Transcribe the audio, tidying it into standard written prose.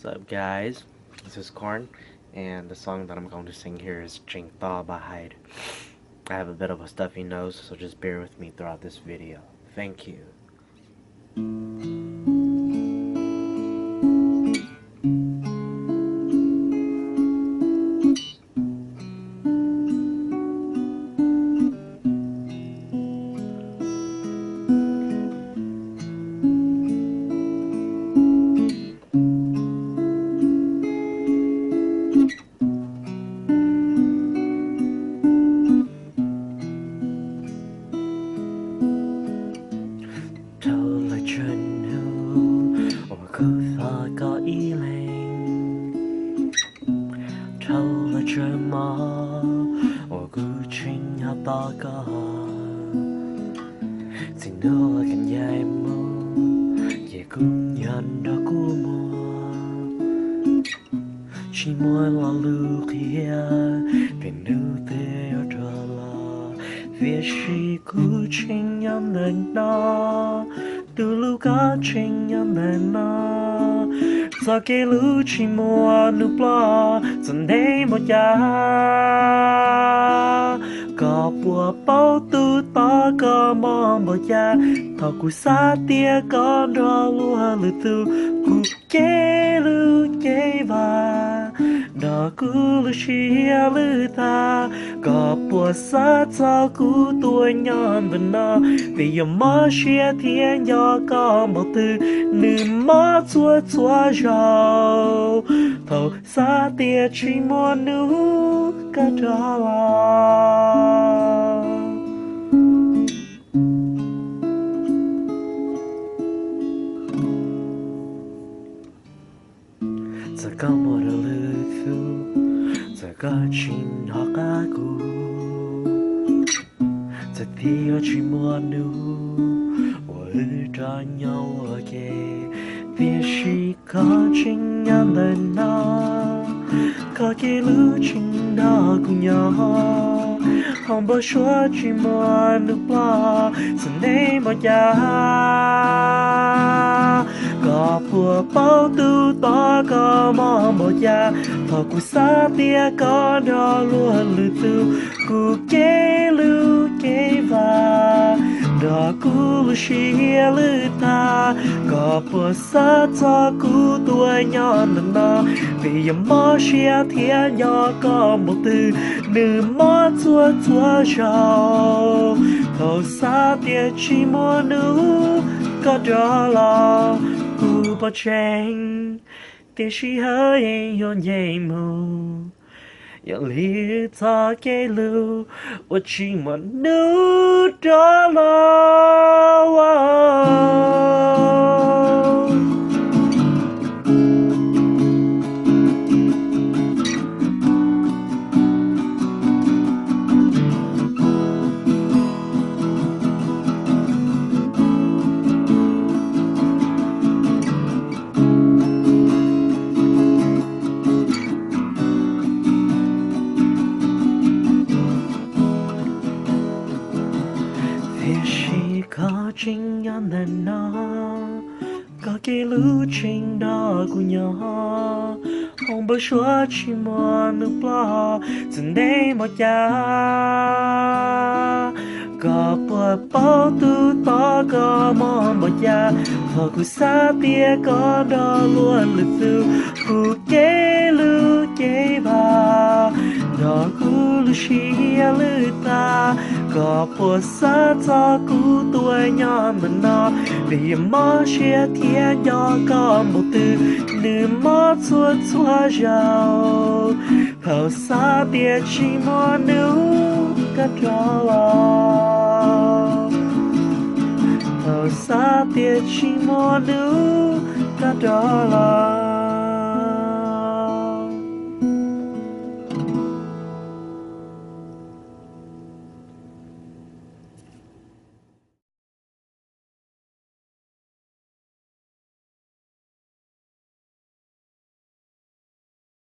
What's up, guys? This is Korn, and the song that I'm going to sing here is Ching Tha by Hyde. I have a bit of a stuffy nose, so just bear with me throughout this video. Thank you. Thâu lại chân hưu, or cứ thọ có ý lên. Thâu lại chân mơ, or cứ chinh hạ ta có. Xin đưa gần dài mơ, về cũng nhận đó của mùa. Chỉ muốn là lưu kia, về nữ tế ở trở là. Vì chỉ cứ chinh nhắm đến đó. Từ lúc có chinh nhắm đến đó. Giờ cái lúc chỉ mua nụ bò, dần đây một giá. Có bùa bao tu ta có mong một giá. Thọ cụ xa tia có đo lúa lư tu. Cụ kế lưu kế và đó cụ lưu chia lưu ta. Có bùa xa cho cụ tuổi nhọn bên nó. Vì giờ mơ chia thiên do có một từ. Nữ mơ chua chua rau. Thầu xa tia chỉ muốn nữ cả đó là. Giờ có một lời thu, giờ có chuyện họ cả cụ. Giờ thì họ chỉ muốn nữ, ở cho nhau ở kề. Vì chỉ có chuyện nhắm đến nó, có cái lưu chuyện đó cùng nhau. Không bao giờ chỉ muốn nữ bỏ, giờ này một giá. Có bùa bao tu ta có mong một giá. Thọ cụ xa tia có đo luôn lưu tu. Cụ kế lưu kế và đó cụ lưu chia lưu ta. Có bùa xa cho cụ tuổi nhọn lần đó. Vì giờ mơ chia thiên nhỏ có một từ. Nữ mơ chua chua rau. Thọ xa tia chỉ muốn nữ có đó là. Cụ bỏ chênh tia chỉ hơi yon dây mù. Yang lý ta kê lưu và chỉ muốn nữ đó là. Vì chỉ có chính nhắm đến nó, có cái lưu trình đó của nhau. Không bao giờ chỉ muốn nước bỏ, dần đây một giá. Có bùa bao tu ta có mong một giá. Thọ cụ xa tia có đo luôn lưu tu. Cụ kế lưu kế và đó cụ lưu chia lưu ta. Có bùa xa cho cụ tuổi nhọn bên nó. Vì mơ chia thiên do có một từ. Nữ mơ chua chua rau. Hầu xa tia chỉ muốn nữ cả đó là. Hầu xa tia chỉ muốn nữ cả đó là.